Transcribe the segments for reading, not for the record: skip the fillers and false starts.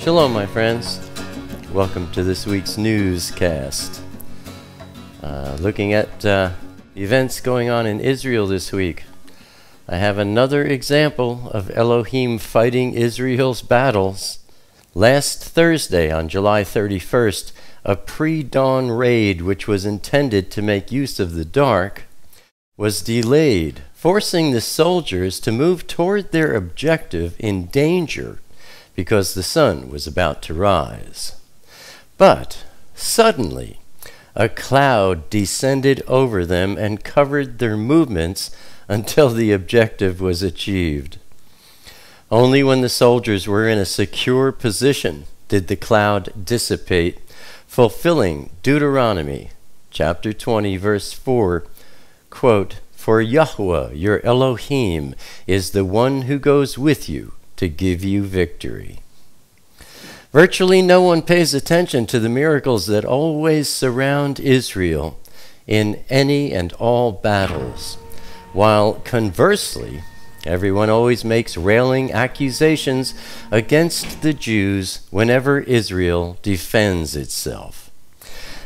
Shalom, my friends. Welcome to this week's newscast. Looking at events going on in Israel this week. I have another example of Elohim fighting Israel's battles. Last Thursday, on July 31st, a pre-dawn raid which was intended to make use of the dark was delayed, forcing the soldiers to move toward their objective in danger because the sun was about to rise. But suddenly, a cloud descended over them and covered their movements until the objective was achieved. Only when the soldiers were in a secure position did the cloud dissipate, fulfilling Deuteronomy chapter 20, verse 4, quote, "For Yahweh, your Elohim, is the one who goes with you to give you victory." Virtually no one pays attention to the miracles that always surround Israel in any and all battles, while conversely, everyone always makes railing accusations against the Jews whenever Israel defends itself.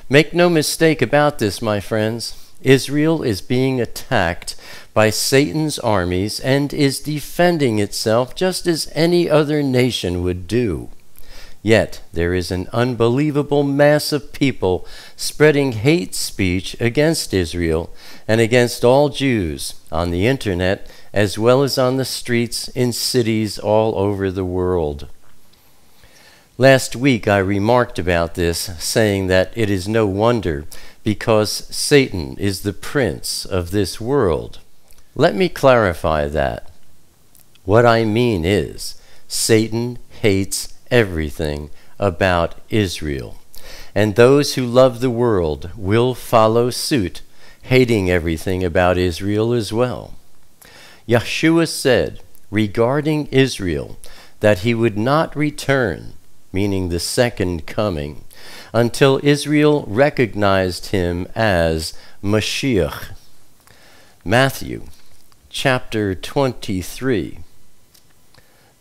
Make no mistake about this, my friends. Israel is being attacked by Satan's armies and is defending itself just as any other nation would do. Yet there is an unbelievable mass of people spreading hate speech against Israel and against all Jews on the internet as well as on the streets in cities all over the world. Last week I remarked about this, saying that it is no wonder because Satan is the prince of this world. Let me clarify that. What I mean is, Satan hates everything about Israel, and those who love the world will follow suit, hating everything about Israel as well. Yeshua said regarding Israel that he would not return, meaning the second coming, until Israel recognized him as Mashiach. Matthew chapter 23,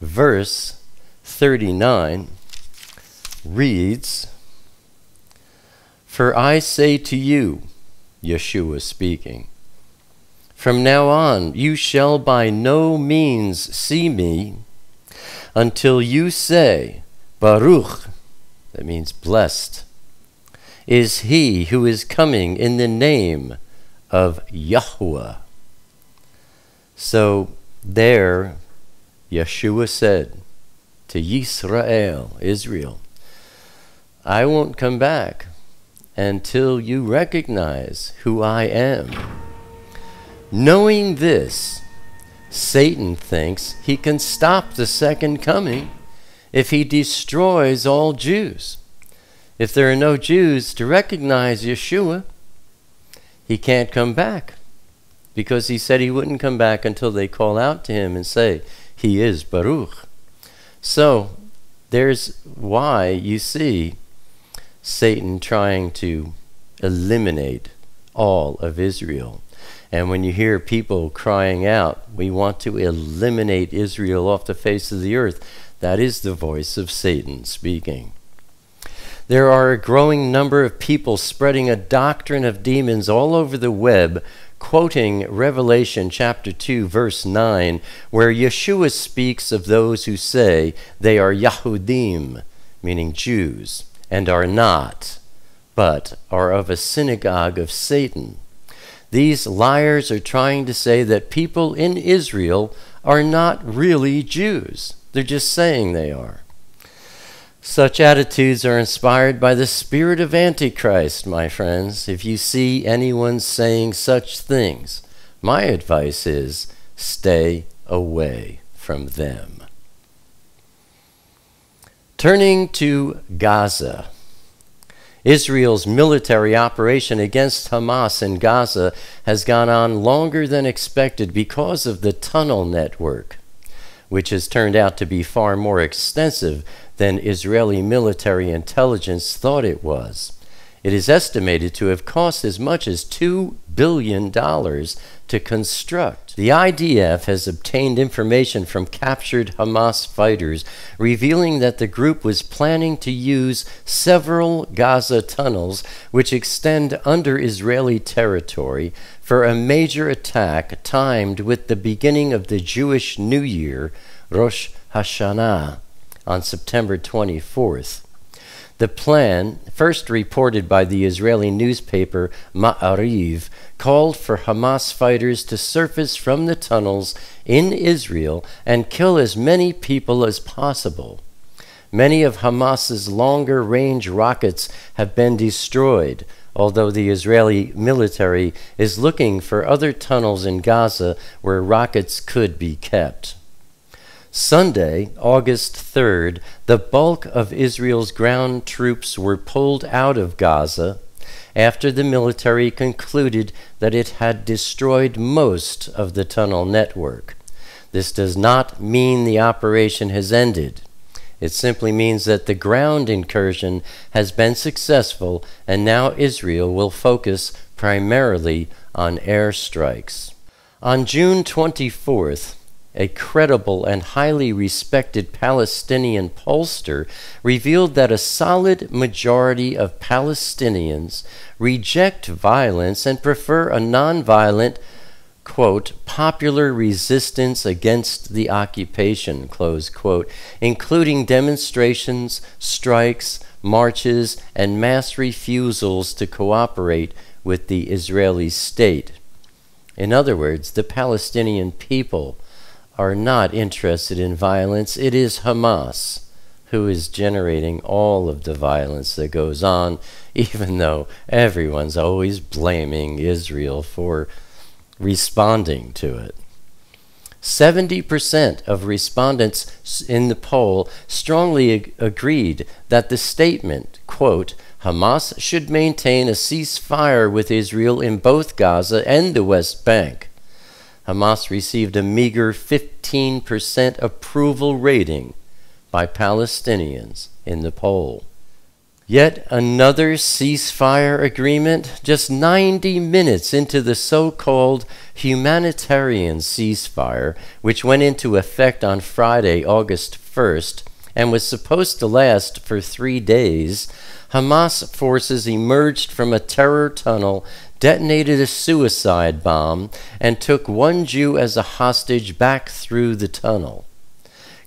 verse 39 reads, "For I say to you," Yeshua speaking, "from now on you shall by no means see me until you say, Baruch," that means blessed, "is he who is coming in the name of Yahweh." So there Yeshua said to Yisrael, Israel, "I won't come back until you recognize who I am." Knowing this, Satan thinks he can stop the second coming if he destroys all Jews. If there are no Jews to recognize Yeshua, he can't come back, because he said he wouldn't come back until they call out to him and say, "He is Baruch." So there's why you see Satan trying to eliminate all of Israel. And when you hear people crying out, "We want to eliminate Israel off the face of the earth," that is the voice of Satan speaking. There are a growing number of people spreading a doctrine of demons all over the web, quoting Revelation chapter 2, verse 9, where Yeshua speaks of those who say they are Yahudim, meaning Jews, and are not, but are of a synagogue of Satan. These liars are trying to say that people in Israel are not really Jews. They're just saying they are. Such attitudes are inspired by the spirit of Antichrist, my friends. If you see anyone saying such things, my advice is stay away from them. Turning to Gaza. Israel's military operation against Hamas in Gaza has gone on longer than expected because of the tunnel network, which has turned out to be far more extensive than Israeli military intelligence thought it was. It is estimated to have cost as much as $2 billion to construct. The IDF has obtained information from captured Hamas fighters revealing that the group was planning to use several Gaza tunnels which extend under Israeli territory for a major attack timed with the beginning of the Jewish New Year, Rosh Hashanah, on September 24th. The plan, first reported by the Israeli newspaper Ma'ariv, called for Hamas fighters to surface from the tunnels in Israel and kill as many people as possible. Many of Hamas's longer-range rockets have been destroyed, although the Israeli military is looking for other tunnels in Gaza where rockets could be kept. Sunday, August 3rd, the bulk of Israel's ground troops were pulled out of Gaza after the military concluded that it had destroyed most of the tunnel network. This does not mean the operation has ended. It simply means that the ground incursion has been successful, and now Israel will focus primarily on airstrikes. On June 24th, a credible and highly respected Palestinian pollster revealed that a solid majority of Palestinians reject violence and prefer a nonviolent, quote, popular resistance against the occupation, close quote, including demonstrations, strikes, marches, and mass refusals to cooperate with the Israeli state. In other words, the Palestinian people are not interested in violence. It is Hamas who is generating all of the violence that goes on, even though everyone's always blaming Israel for responding to it. 70% of respondents in the poll strongly agreed that the statement, quote, Hamas should maintain a ceasefire with Israel in both Gaza and the West Bank. Hamas received a meager 15% approval rating by Palestinians in the poll. Yet another ceasefire agreement, just 90 minutes into the so-called humanitarian ceasefire, which went into effect on Friday, August 1st, and was supposed to last for 3 days, Hamas forces emerged from a terror tunnel, detonated a suicide bomb, and took one Jew as a hostage back through the tunnel.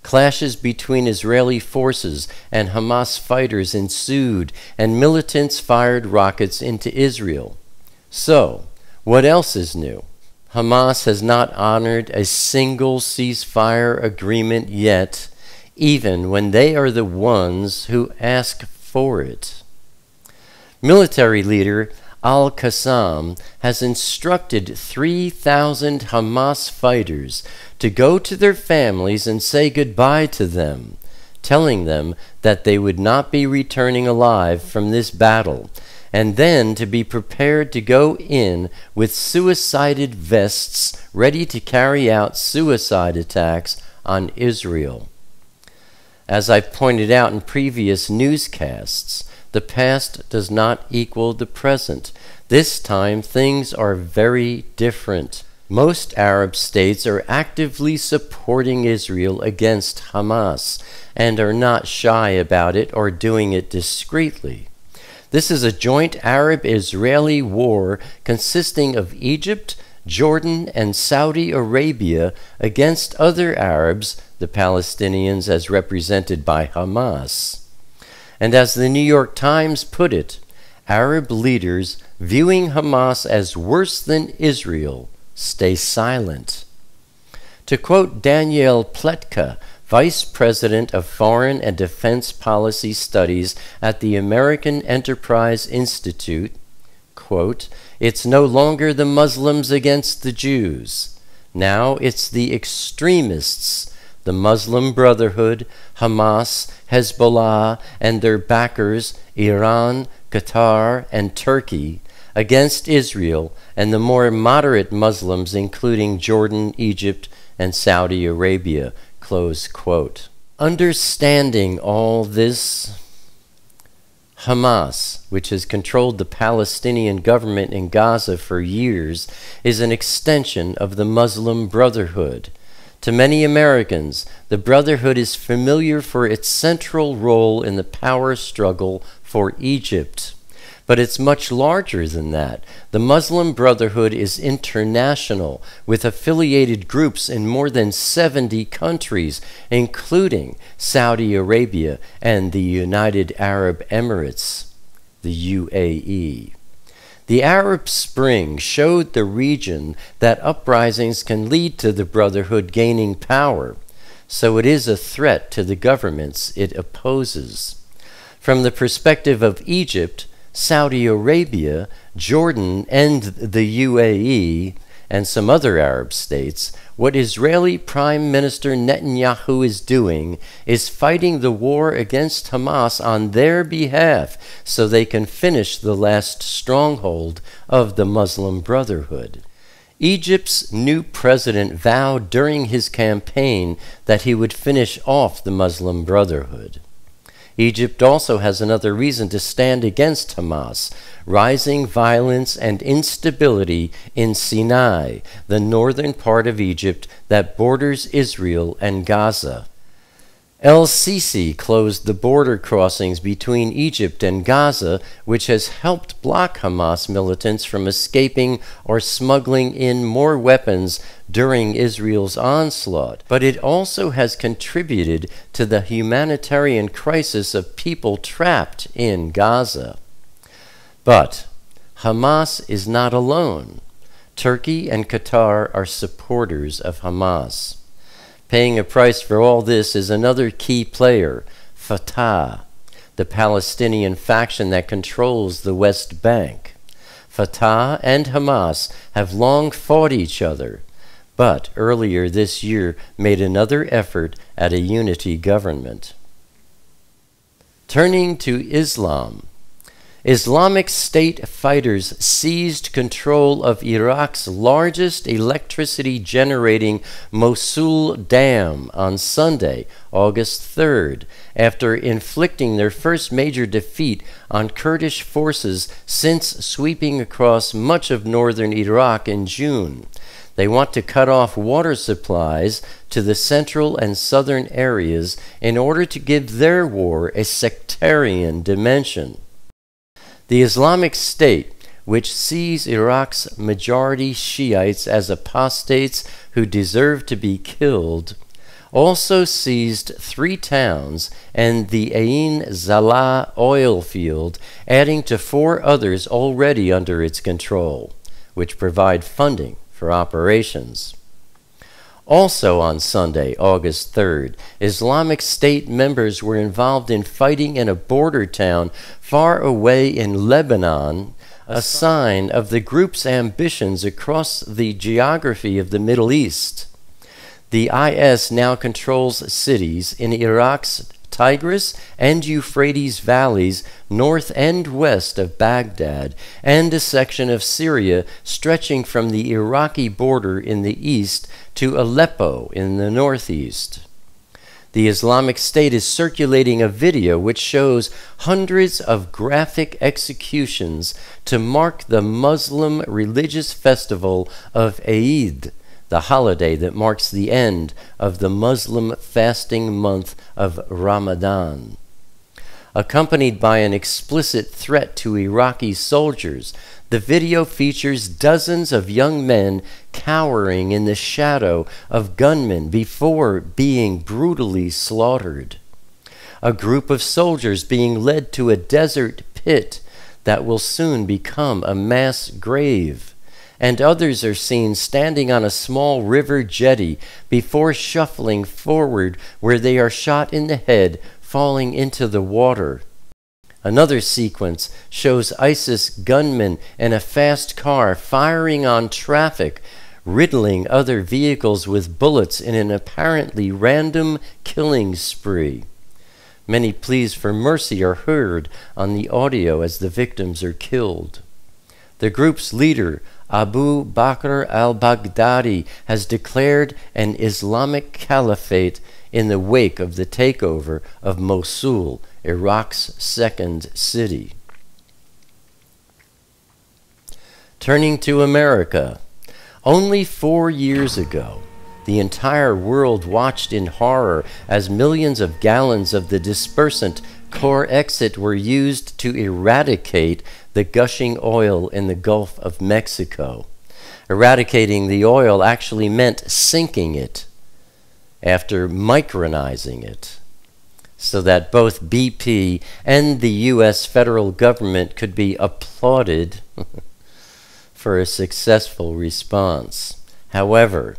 Clashes between Israeli forces and Hamas fighters ensued, and militants fired rockets into Israel. So, what else is new? Hamas has not honored a single ceasefire agreement yet, even when they are the ones who ask for it. Military leader Al-Qassam has instructed 3,000 Hamas fighters to go to their families and say goodbye to them, telling them that they would not be returning alive from this battle, and then to be prepared to go in with suicided vests ready to carry out suicide attacks on Israel. As I've pointed out in previous newscasts, the past does not equal the present. This time, things are very different. Most Arab states are actively supporting Israel against Hamas and are not shy about it or doing it discreetly. This is a joint Arab-Israeli war consisting of Egypt, Jordan, and Saudi Arabia against other Arabs, the Palestinians as represented by Hamas. And as the New York Times put it, Arab leaders viewing Hamas as worse than Israel stay silent. To quote Danielle Pletka, Vice President of Foreign and Defense Policy Studies at the American Enterprise Institute, quote, it's no longer the Muslims against the Jews. Now it's the extremists, the Muslim Brotherhood, Hamas, Hezbollah, and their backers, Iran, Qatar, and Turkey, against Israel and the more moderate Muslims, including Jordan, Egypt, and Saudi Arabia, close quote. Understanding all this, Hamas, which has controlled the Palestinian government in Gaza for years, is an extension of the Muslim Brotherhood. To many Americans, the Brotherhood is familiar for its central role in the power struggle for Egypt. But it's much larger than that. The Muslim Brotherhood is international, with affiliated groups in more than 70 countries, including Saudi Arabia and the United Arab Emirates, the UAE. The Arab Spring showed the region that uprisings can lead to the Brotherhood gaining power, so it is a threat to the governments it opposes. From the perspective of Egypt, Saudi Arabia, Jordan, and the UAE, and some other Arab states, what Israeli Prime Minister Netanyahu is doing is fighting the war against Hamas on their behalf so they can finish the last stronghold of the Muslim Brotherhood. Egypt's new president vowed during his campaign that he would finish off the Muslim Brotherhood. Egypt also has another reason to stand against Hamas: rising violence and instability in Sinai, the northern part of Egypt that borders Israel and Gaza. El-Sisi closed the border crossings between Egypt and Gaza, which has helped block Hamas militants from escaping or smuggling in more weapons during Israel's onslaught. But it also has contributed to the humanitarian crisis of people trapped in Gaza. But Hamas is not alone. Turkey and Qatar are supporters of Hamas. Paying a price for all this is another key player, Fatah, the Palestinian faction that controls the West Bank. Fatah and Hamas have long fought each other, but earlier this year made another effort at a unity government. Turning to Islam, Islamic State fighters seized control of Iraq's largest electricity-generating Mosul dam on Sunday, August 3rd, after inflicting their first major defeat on Kurdish forces since sweeping across much of northern Iraq in June. They want to cut off water supplies to the central and southern areas in order to give their war a sectarian dimension. The Islamic State, which sees Iraq's majority Shiites as apostates who deserve to be killed, also seized 3 towns and the Ain Zalah oil field, adding to 4 others already under its control, which provide funding for operations. Also on Sunday, August 3rd, Islamic State members were involved in fighting in a border town far away in Lebanon, a sign of the group's ambitions across the geography of the Middle East. The IS now controls cities in Iraq's Tigris and Euphrates valleys north and west of Baghdad, and a section of Syria stretching from the Iraqi border in the east to Aleppo in the northeast. The Islamic State is circulating a video which shows hundreds of graphic executions to mark the Muslim religious festival of Eid, the holiday that marks the end of the Muslim fasting month of Ramadan. Accompanied by an explicit threat to Iraqi soldiers, the video features dozens of young men cowering in the shadow of gunmen before being brutally slaughtered. A group of soldiers being led to a desert pit that will soon become a mass grave, and others are seen standing on a small river jetty before shuffling forward where they are shot in the head, falling into the water. Another sequence shows ISIS gunmen in a fast car firing on traffic, riddling other vehicles with bullets in an apparently random killing spree. Many pleas for mercy are heard on the audio as the victims are killed. The group's leader, Abu Bakr al-Baghdadi has declared an Islamic caliphate in the wake of the takeover of Mosul, Iraq's second city. Turning to America, only 4 years ago, the entire world watched in horror as millions of gallons of the dispersant Corexit were used to eradicate the gushing oil in the Gulf of Mexico. Eradicating the oil actually meant sinking it after micronizing it, so that both BP and the U.S. federal government could be applauded for a successful response. However,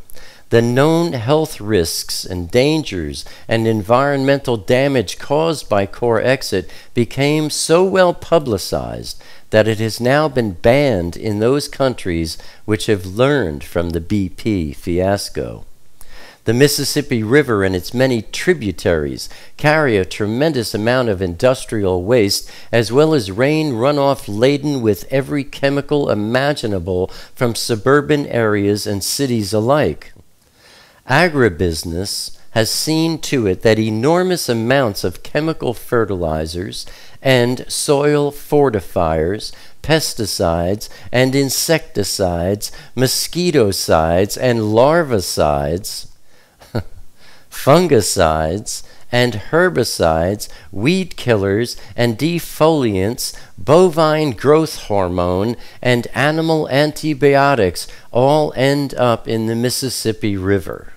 the known health risks and dangers and environmental damage caused by Corexit became so well publicized that it has now been banned in those countries which have learned from the BP fiasco. The Mississippi River and its many tributaries carry a tremendous amount of industrial waste, as well as rain runoff laden with every chemical imaginable from suburban areas and cities alike. Agribusiness has seen to it that enormous amounts of chemical fertilizers and soil fortifiers, pesticides and insecticides, mosquitocides and larvicides, fungicides and herbicides, weed killers and defoliants, bovine growth hormone, and animal antibiotics all end up in the Mississippi River.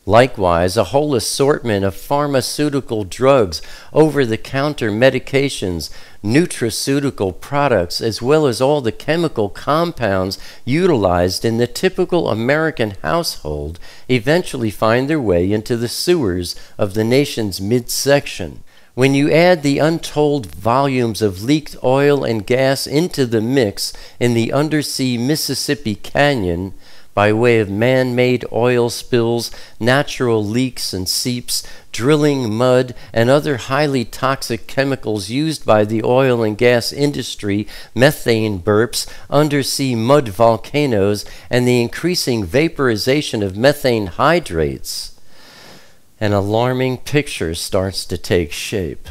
Likewise, a whole assortment of pharmaceutical drugs, over-the-counter medications, nutraceutical products, as well as all the chemical compounds utilized in the typical American household, eventually find their way into the sewers of the nation's midsection. When you add the untold volumes of leaked oil and gas into the mix in the undersea Mississippi Canyon, by way of man-made oil spills, natural leaks and seeps, drilling mud, and other highly toxic chemicals used by the oil and gas industry, methane burps, undersea mud volcanoes, and the increasing vaporization of methane hydrates, an alarming picture starts to take shape.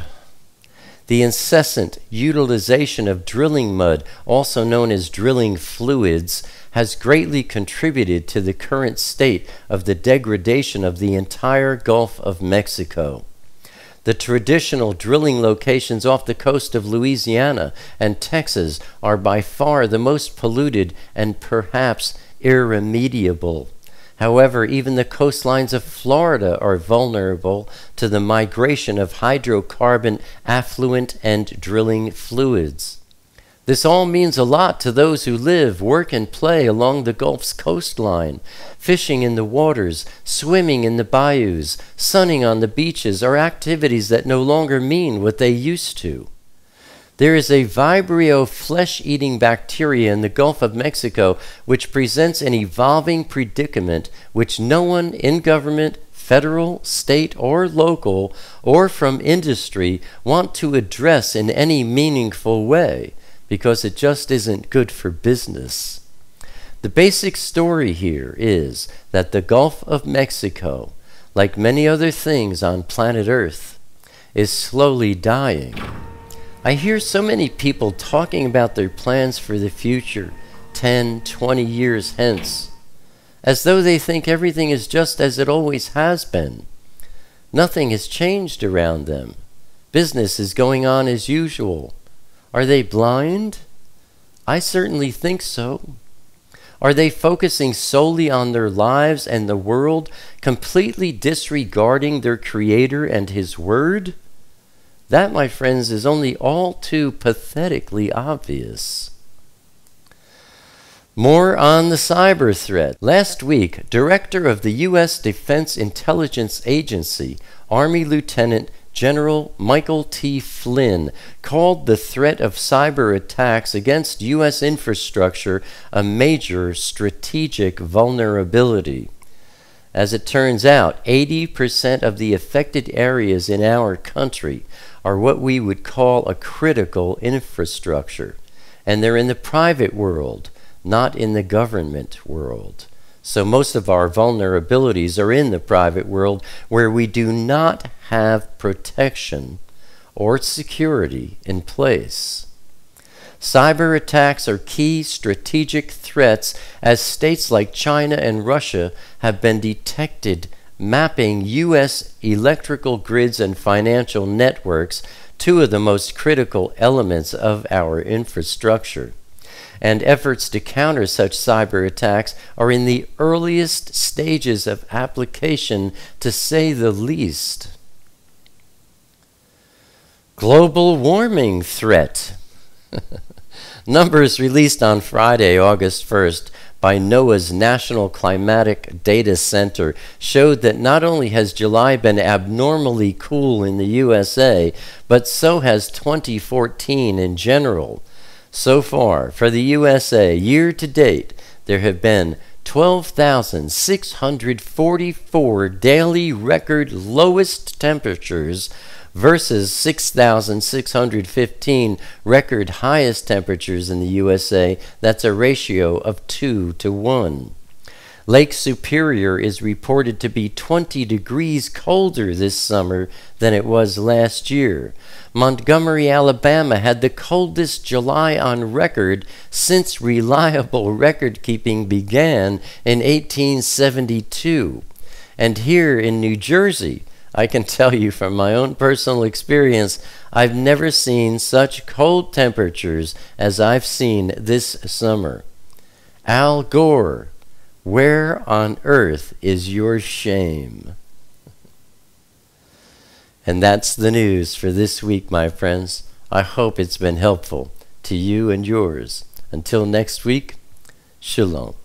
The incessant utilization of drilling mud, also known as drilling fluids, has greatly contributed to the current state of the degradation of the entire Gulf of Mexico. The traditional drilling locations off the coast of Louisiana and Texas are by far the most polluted and perhaps irremediable. However, even the coastlines of Florida are vulnerable to the migration of hydrocarbon affluent and drilling fluids. This all means a lot to those who live, work, and play along the Gulf's coastline. Fishing in the waters, swimming in the bayous, sunning on the beaches are activities that no longer mean what they used to. There is a Vibrio flesh-eating bacteria in the Gulf of Mexico which presents an evolving predicament which no one in government, federal, state, or local, or from industry want to address in any meaningful way, because it just isn't good for business. The basic story here is that the Gulf of Mexico, like many other things on planet Earth, is slowly dying. I hear so many people talking about their plans for the future, 10, 20 years hence, as though they think everything is just as it always has been. Nothing has changed around them. Business is going on as usual. Are they blind? I certainly think so. Are they focusing solely on their lives and the world, completely disregarding their Creator and His Word? That, my friends, is only all too pathetically obvious. More on the cyber threat. Last week, Director of the U.S. Defense Intelligence Agency, Army Lieutenant General Michael T. Flynn, called the threat of cyber attacks against U.S. infrastructure a major strategic vulnerability. As it turns out, 80% of the affected areas in our country are what we would call a critical infrastructure, and they're in the private world, not in the government world. So most of our vulnerabilities are in the private world, where we do not have protection or security in place. Cyber attacks are key strategic threats, as states like China and Russia have been detected mapping U.S. electrical grids and financial networks, two of the most critical elements of our infrastructure. And efforts to counter such cyber attacks are in the earliest stages of application, to say the least. Global warming threat. Numbers released on Friday, August 1st, by NOAA's National Climatic Data Center showed that not only has July been abnormally cool in the USA, but so has 2014 in general. So far, for the USA, year to date, there have been 12,644 daily record lowest temperatures versus 6,615 record highest temperatures in the USA. That's a ratio of 2 to 1. Lake Superior is reported to be 20 degrees colder this summer than it was last year. Montgomery, Alabama had the coldest July on record since reliable record-keeping began in 1872. And here in New Jersey, I can tell you from my own personal experience, I've never seen such cold temperatures as I've seen this summer. Al Gore, where on earth is your shame? And that's the news for this week, my friends. I hope it's been helpful to you and yours. Until next week, Shalom.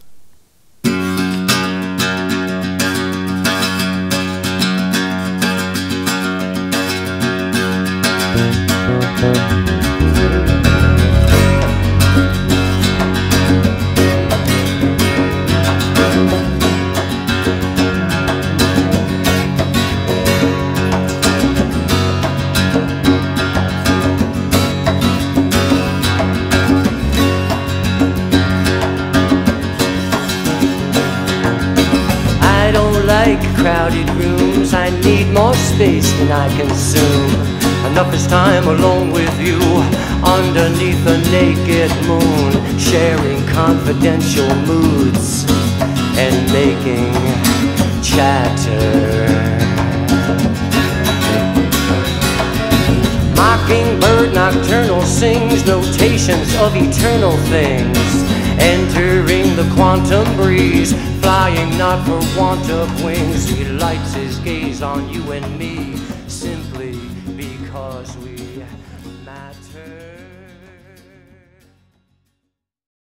Crowded rooms, I need more space than I consume. Enough is time alone with you, underneath a naked moon, sharing confidential moods and making chatter. Mockingbird nocturnal sings notations of eternal things, entering the quantum breeze, flying not for want of wings. He lights his gaze on you and me, simply because we matter.